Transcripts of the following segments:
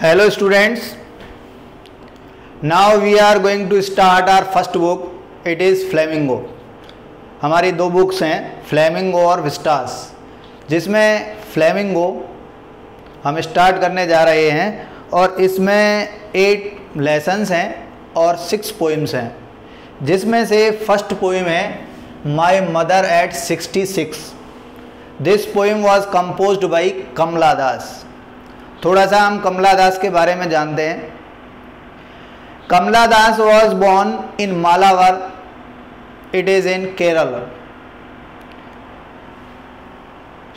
Hello students, now we are going to start our first book. It is Flamingo. हमारी दो books हैं flamingo और Vistas, जिसमें flamingo हम स्टार्ट करने जा रहे हैं और इसमें 8 लेसन्स हैं और 6 पोइम्स हैं, जिसमें से फर्स्ट पोइम है my mother at 66. This poem was composed by Kamala Das. थोड़ा सा हम कमला दास के बारे में जानते हैं. Kamala Das was born in Malabar. It is in Kerala.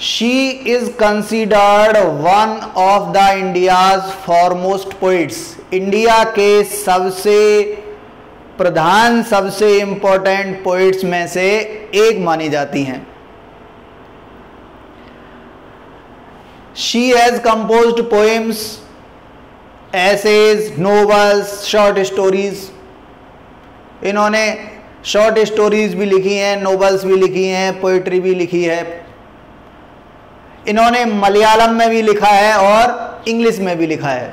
She is considered one of the India's foremost poets. India के सबसे प्रधान, सबसे इंपॉर्टेंट पोइट्स में से एक मानी जाती हैं. She has composed poems, essays, novels, short stories. इन्होंने शॉर्ट स्टोरीज भी लिखी हैं, नोवेल्स भी लिखी हैं, पोइट्री भी लिखी है. इन्होंने मलयालम में भी लिखा है और इंग्लिश में भी लिखा है.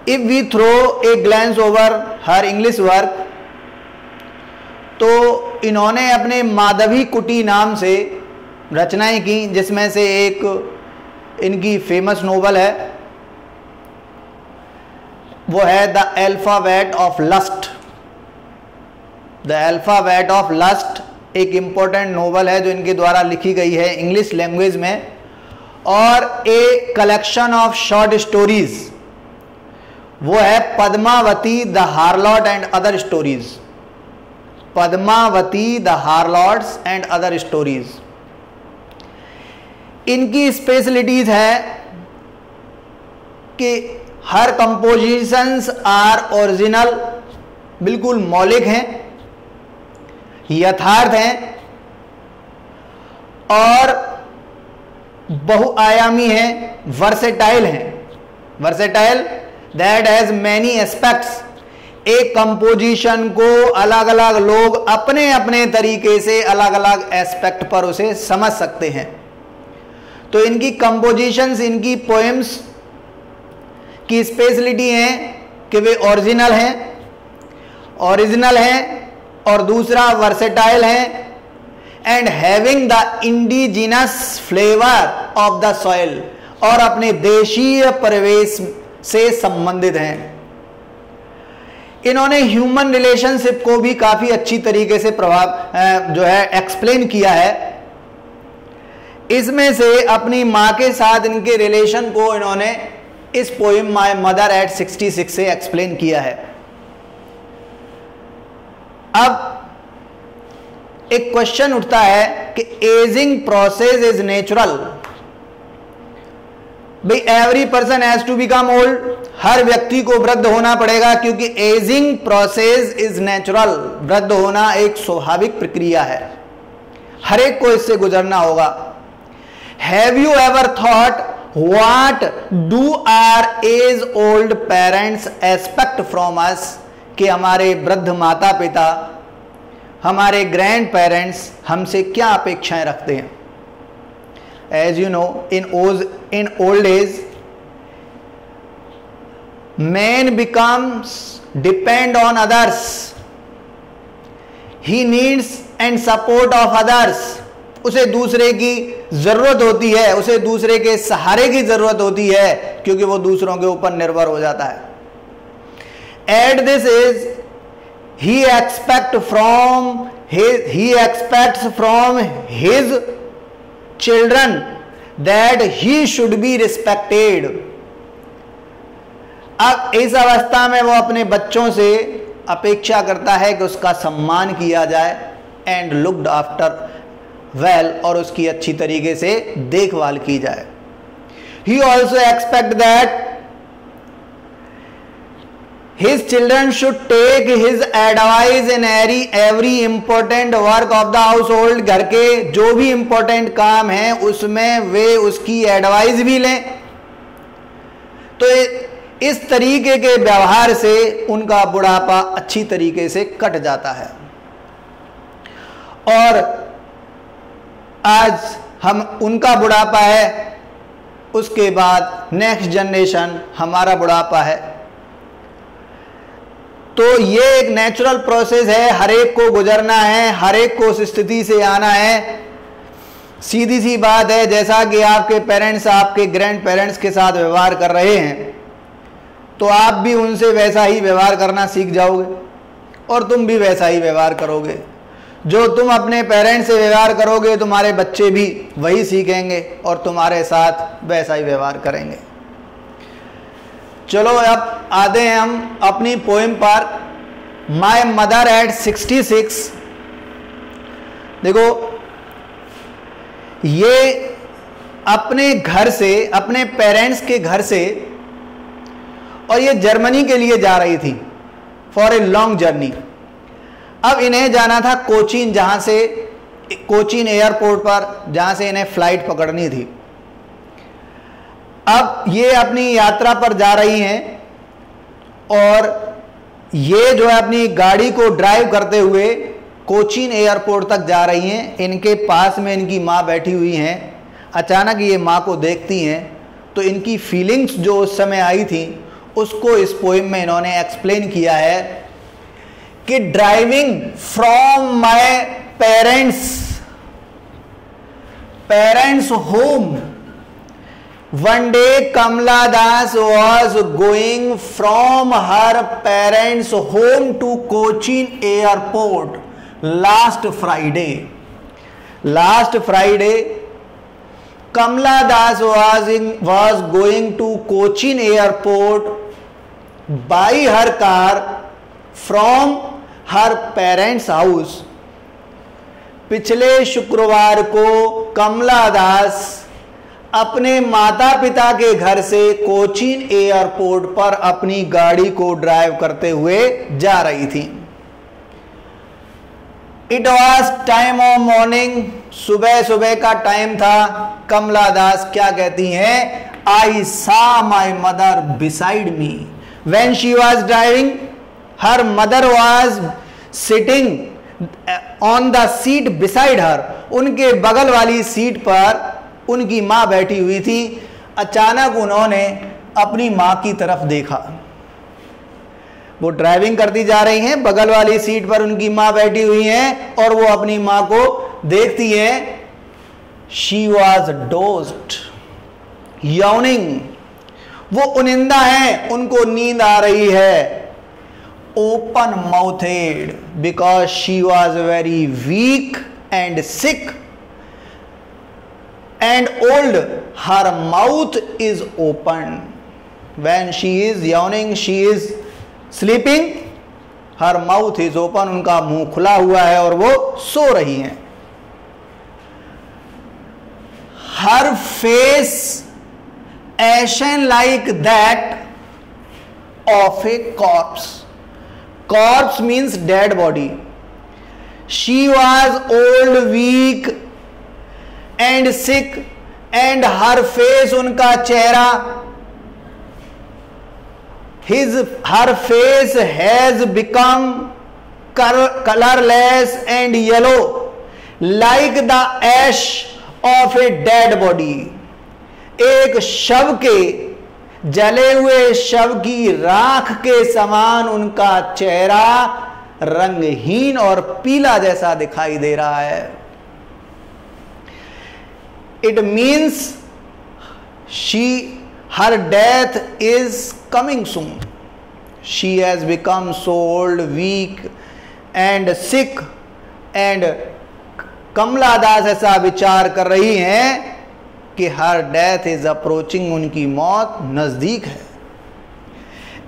If we throw a glance over her English work, तो इन्होंने अपने माधवी कुटी नाम से रचनाएं की, जिसमें से एक इनकी फेमस नोवेल है, वो है the alphabet of lust. The alphabet of lust एक इंपॉर्टेंट नोवेल है जो इनके द्वारा लिखी गई है इंग्लिश लैंग्वेज में. और a collection of short stories वो है Padmavati the harlot and other stories. Padmavati the harlots and other stories. इनकी स्पेशलिटीज है कि हर कंपोजिशंस आर ओरिजिनल, बिल्कुल मौलिक हैं, यथार्थ हैं और बहुआयामी हैं, वर्सेटाइल हैं. Versatile that has many aspects. एक कंपोजिशन को अलग अलग लोग अपने अपने तरीके से अलग अलग एस्पेक्ट पर उसे समझ सकते हैं. तो इनकी कंपोजिशंस, इनकी पोएम्स की स्पेशलिटी है कि वे ओरिजिनल हैं और दूसरा वर्सेटाइल हैं and having the indigenous flavour of the soil, और अपने देशीय परिवेश से संबंधित हैं. इन्होंने ह्यूमन रिलेशनशिप को भी काफी अच्छी तरीके से एक्सप्लेन किया है. इसमें से अपनी माँ के साथ इनके रिलेशन को इन्होंने इस पोइम माय मदर एट 66 से एक्सप्लेन किया है. अब एक क्वेश्चन उठता है कि एजिंग प्रोसेस इज नेचुरल. भाई every person has to become old. हर व्यक्ति को वृद्ध होना पड़ेगा क्योंकि एजिंग प्रोसेस इज नेचुरल. वृद्ध होना एक स्वाभाविक प्रक्रिया है, हर एक को इससे गुजरना होगा. Have you ever thought what do our age-old parents expect from us? कि हमारे वृद्ध माता पिता, हमारे ग्रैंड पेरेंट्स हमसे क्या अपेक्षाएं रखते हैं. As you know, in old age, man becomes depend on others. He needs and support of others. उसे दूसरे की जरूरत होती है, उसे दूसरे के सहारे की जरूरत होती है, क्योंकि वो दूसरों के ऊपर निर्भर हो जाता है. At this age he expects from his children that he should be respected. अब इस अवस्था में वो अपने बच्चों से अपेक्षा करता है कि उसका सम्मान किया जाए एंड लुक्ड आफ्टर वेल, और उसकी अच्छी तरीके से देखभाल की जाए. He also expect that his children should take his advice in every important work of the household. घर के जो भी important काम हैं उसमें वे उसकी एडवाइस भी लें. तो इस तरीके के व्यवहार से उनका बुढ़ापा अच्छी तरीके से कट जाता है. और आज हम उनका बुढ़ापा है उसके बाद नेक्स्ट जनरेशन हमारा बुढ़ापा है। तो ये एक नेचुरल प्रोसेस है, हर एक को गुजरना है, हर एक को उस स्थिति से आना है। सीधी सी बात है, जैसा कि आपके पेरेंट्स आपके ग्रैंड पेरेंट्स के साथ व्यवहार कर रहे हैं तो आप भी उनसे वैसा ही व्यवहार करना सीख जाओगे और तुम भी वैसा ही व्यवहार करोगे। जो तुम अपने पेरेंट्स से व्यवहार करोगे तुम्हारे बच्चे भी वही सीखेंगे और तुम्हारे साथ वैसा ही व्यवहार करेंगे। चलो अब आते हैं हम अपनी पोएम पर, माई मदर एट 66। देखो ये अपने घर से, अपने पेरेंट्स के घर से, और ये जर्मनी के लिए जा रही थी फॉर ए लॉन्ग जर्नी। अब इन्हें जाना था कोचीन, जहां से कोचीन एयरपोर्ट पर, जहां से इन्हें फ्लाइट पकड़नी थी। अब ये अपनी यात्रा पर जा रही हैं और ये जो है अपनी गाड़ी को ड्राइव करते हुए कोचीन एयरपोर्ट तक जा रही हैं। इनके पास में इनकी माँ बैठी हुई हैं। अचानक ये माँ को देखती हैं तो इनकी फीलिंग्स जो उस समय आई थी उसको इस पोएम में इन्होंने एक्सप्लेन किया है कि driving from my parents home, one day Kamala Das was going from her parents' home to Cochin airport last Friday. Kamala Das was going to Cochin airport by her car from her parents' house. पिछले शुक्रवार को कमला दास अपने माता पिता के घर से Cochin airport पर अपनी गाड़ी को ड्राइव करते हुए जा रही थी। It was time of morning, सुबह का टाइम था। कमला दास क्या कहती हैं, आई सा my mother beside me when she was driving, her mother was sitting on the seat beside her, उनके बगल वाली सीट पर उनकी मां बैठी हुई थी। अचानक उन्होंने अपनी मां की तरफ देखा। वो ड्राइविंग करती जा रही हैं, बगल वाली सीट पर उनकी मां बैठी हुई हैं और वो अपनी मां को देखती हैं। शी वॉज डोज्ड, यॉर्निंग, वो उनिंदा है, उनको नींद आ रही है। Open mouthed because she was very weak and sick and old, her mouth is open. When she is yawning, she is sleeping, her mouth is open, उनका मुंह खुला हुआ है और वो सो रही हैं। Her face ashen like that of a corpse. Corpse means dead body. She was old, weak and sick and her face, उनका चेहरा, her face has become colorless and yellow like the ash of a dead body. एक शव के, जले हुए शव की राख के समान उनका चेहरा रंगहीन और पीला जैसा दिखाई दे रहा है। It means her death is coming soon. She has become so old, weak and sick and कमला दास ऐसा विचार कर रही हैं कि her death is approaching, उनकी मौत नजदीक है।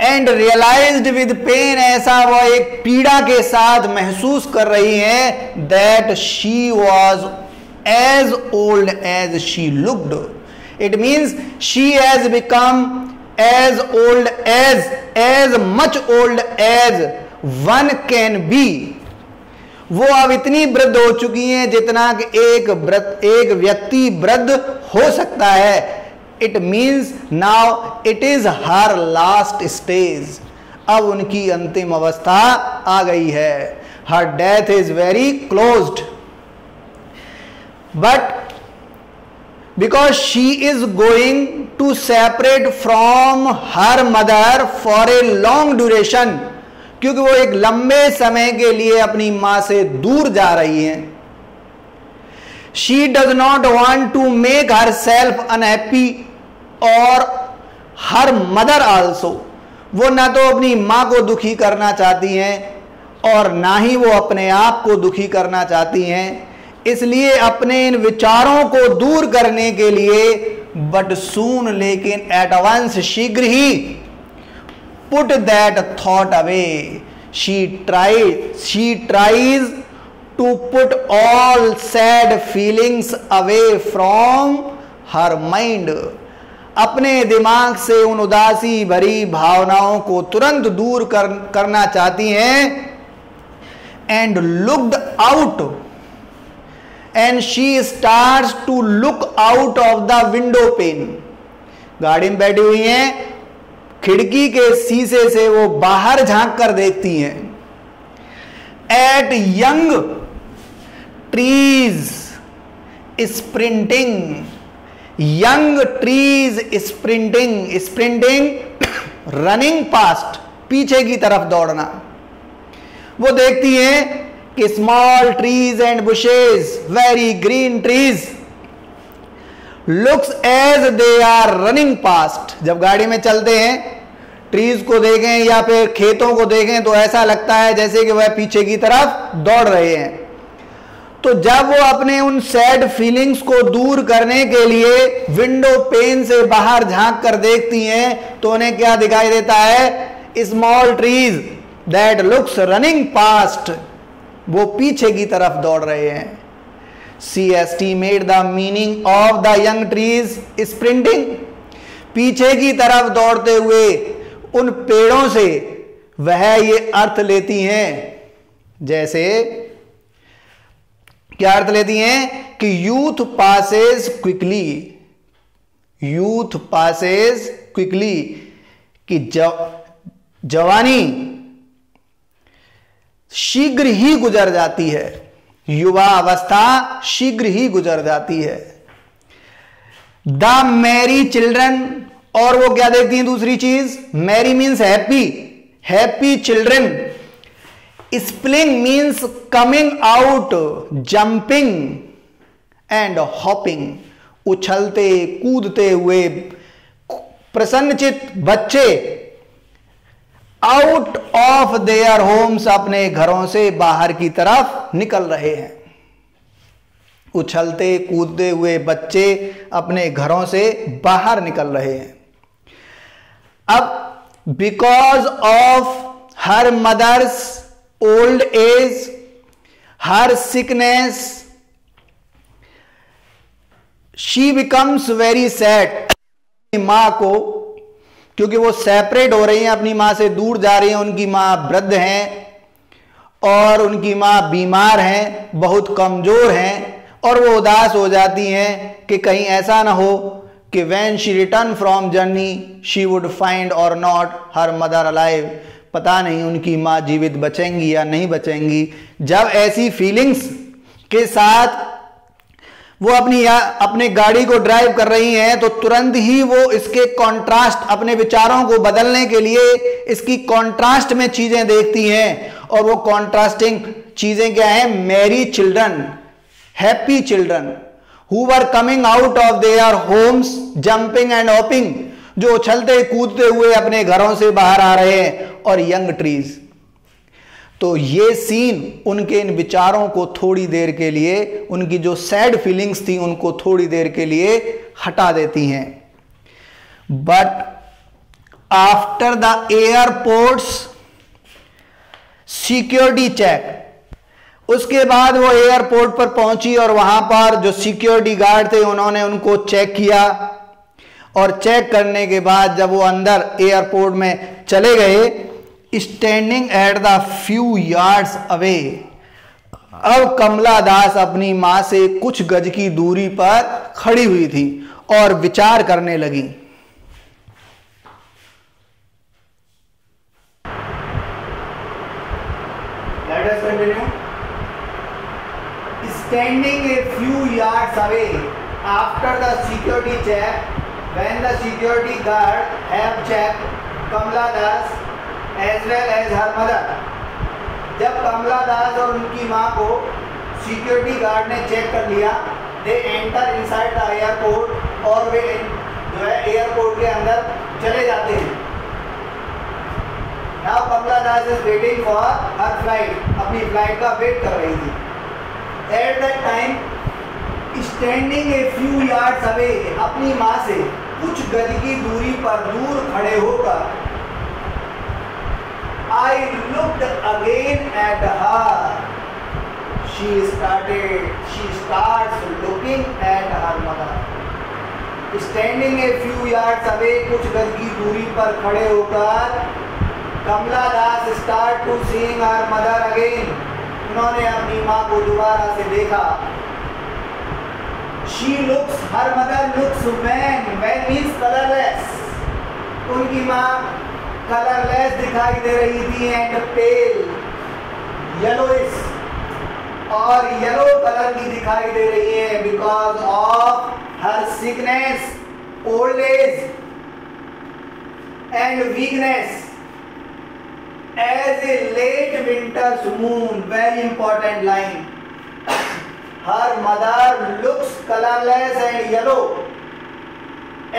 And realized with pain, ऐसा वह एक पीड़ा के साथ महसूस कर रही हैं that she was as old as she looked. It means she has become as old as much old as one can be. वो अब इतनी वृद्ध हो चुकी हैं जितना कि एक व्यक्ति वृद्ध हो सकता है। It means now it is her last stage. अब उनकी अंतिम अवस्था आ गई है। Her death is very closed. But because she is going to separate from her mother for a long duration, क्योंकि वो एक लंबे समय के लिए अपनी मां से दूर जा रही हैं। She does not want to make herself unhappy और हर मदर आल्सो, वो ना तो अपनी मां को दुखी करना चाहती हैं और ना ही वो अपने आप को दुखी करना चाहती हैं। इसलिए अपने इन विचारों को दूर करने के लिए बट सून, लेकिन एट वंस, शीघ्र ही, put that thought away, she tries to put all sad feelings away from her mind, अपने दिमाग से उन उदासी भरी भावनाओं को तुरंत दूर करना चाहती हैं। And looked out, and she starts to look out of the window pane, गाड़ी में बैठी हुई हैं, खिड़की के शीशे से वो बाहर झांक कर देखती हैं। At young trees sprinting, young trees sprinting, sprinting running past, पीछे की तरफ दौड़ना। वो देखती हैं कि small trees and bushes, very green trees, looks as they are running past. जब गाड़ी में चलते हैं, ट्रीज को देखें या फिर खेतों को देखें तो ऐसा लगता है जैसे कि वह पीछे की तरफ दौड़ रहे हैं। तो जब वो अपने उन सैड फीलिंग्स को दूर करने के लिए विंडो पेन से बाहर झांक कर देखती हैं तो उन्हें क्या दिखाई देता है? Small trees that looks running past, वो पीछे की तरफ दौड़ रहे हैं। See estimate the meaning of the young trees sprinting, पीछे की तरफ दौड़ते हुए उन पेड़ों से वह ये अर्थ लेती हैं, जैसे क्या अर्थ लेती हैं कि youth passes quickly, youth passes quickly, कि जवानी शीघ्र ही गुजर जाती है, युवा अवस्था शीघ्र ही गुजर जाती है। द मैरी चिल्ड्रन, और वो क्या देखती हैं दूसरी चीज? Merry means happy, happy children. Spilling means coming out, jumping and hopping, उछलते कूदते हुए प्रसन्नचित बच्चे आउट ऑफ देयर होम्स, अपने घरों से बाहर की तरफ निकल रहे हैं। उछलते कूदते हुए बच्चे अपने घरों से बाहर निकल रहे हैं। अब because of her mother's old age, her sickness, she becomes very sad, मां को, क्योंकि वो सेपरेट हो रही हैं, अपनी मां से दूर जा रही हैं, उनकी मां वृद्ध हैं और उनकी मां बीमार हैं, बहुत कमजोर हैं, और वो उदास हो जाती हैं कि कहीं ऐसा ना हो कि when she return from journey she would find और नॉट हर मदर अलाइव, पता नहीं उनकी मां जीवित बचेंगी या नहीं बचेंगी। जब ऐसी फीलिंग्स के साथ वो अपने गाड़ी को ड्राइव कर रही हैं तो तुरंत ही वो इसके कॉन्ट्रास्ट, अपने विचारों को बदलने के लिए इसकी कॉन्ट्रास्ट में चीजें देखती हैं, और वो कॉन्ट्रास्टिंग चीजें क्या हैं? Mary children, happy children who were coming out of their homes, jumping and hopping, जो उछलते कूदते हुए अपने घरों से बाहर आ रहे हैं, और यंग ट्रीज। तो ये सीन उनके इन विचारों को थोड़ी देर के लिए, उनकी जो सैड फीलिंग्स थी उनको थोड़ी देर के लिए हटा देती हैं। But after the airport's security check, उसके बाद वो एयरपोर्ट पर पहुंची और वहां पर जो सिक्योरिटी गार्ड थे उन्होंने उनको चेक किया, और चेक करने के बाद जब वो अंदर एयरपोर्ट में चले गए, standing at the few yards away, अब कमला दास अपनी मां से कुछ गज की दूरी पर खड़ी हुई थी और विचार करने लगी। Let us continue. Standing a few yards away, after the security check, when the security guard have checked Kamala Das as well as her mother, जब कमला दास और उनकी माँ को सिक्योरिटी गार्ड ने चेक कर लिया, they enter inside the airport, और वे जो है एयरपोर्ट के अंदर चले जाते हैं। Now Kamala Das is waiting for her flight, अपनी फ्लाइट का वेट कर रही थी। At that time standing a few yards away, अपनी माँ से कुछ गज की दूरी पर दूर खड़े होकर, I looked again at her. She starts looking at her mother. Standing a few yards away, कुछ गज की दूरी पर खड़े होकर कमला दास start to seeing her mother again. उन्होंने अपनी माँ को दोबारा से देखा। Her mother looks wan means colorless. उनकी माँ कलरलेस दिखाई दे रही थी, एंड पेल येलोइश, और येलो कलर की दिखाई दे रही है, because of her sickness, old age and weakness, as a late winter's moon. Very important line, her mother looks colourless and yellow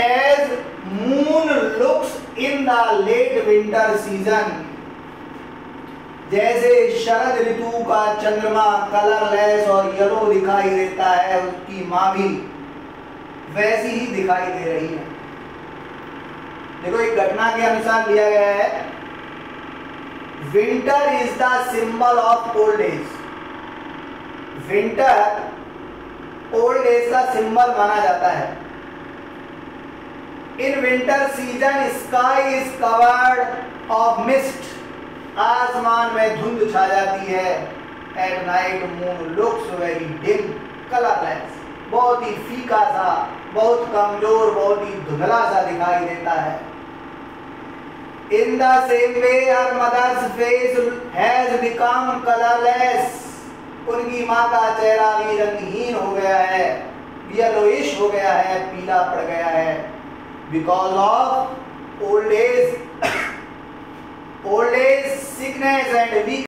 as moon looks in the late winter season। जैसे शरद ऋतु का चंद्रमा colourless और yellow दिखाई देता है, उसकी माँ भी वैसी ही दिखाई दे रही है। देखो, एक घटना के अनुसार लिया गया है, winter is the symbol of old age. Winter old age का सिंबल माना जाता है। In winter season, sky is covered of mist. आसमान में धुंध छा जाती है। At night, moon looks very dim, colorless. बहुत ही फीका सा, बहुत कमजोर, बहुत ही धुंधला सा दिखाई देता है। In the same way, her mother's face has become colorless. उनकी माँ का चेहरा भी रंगहीन हो गया है, येलोइश हो गया है, पीला पड़ गया है, because of old age, sickness and weakness.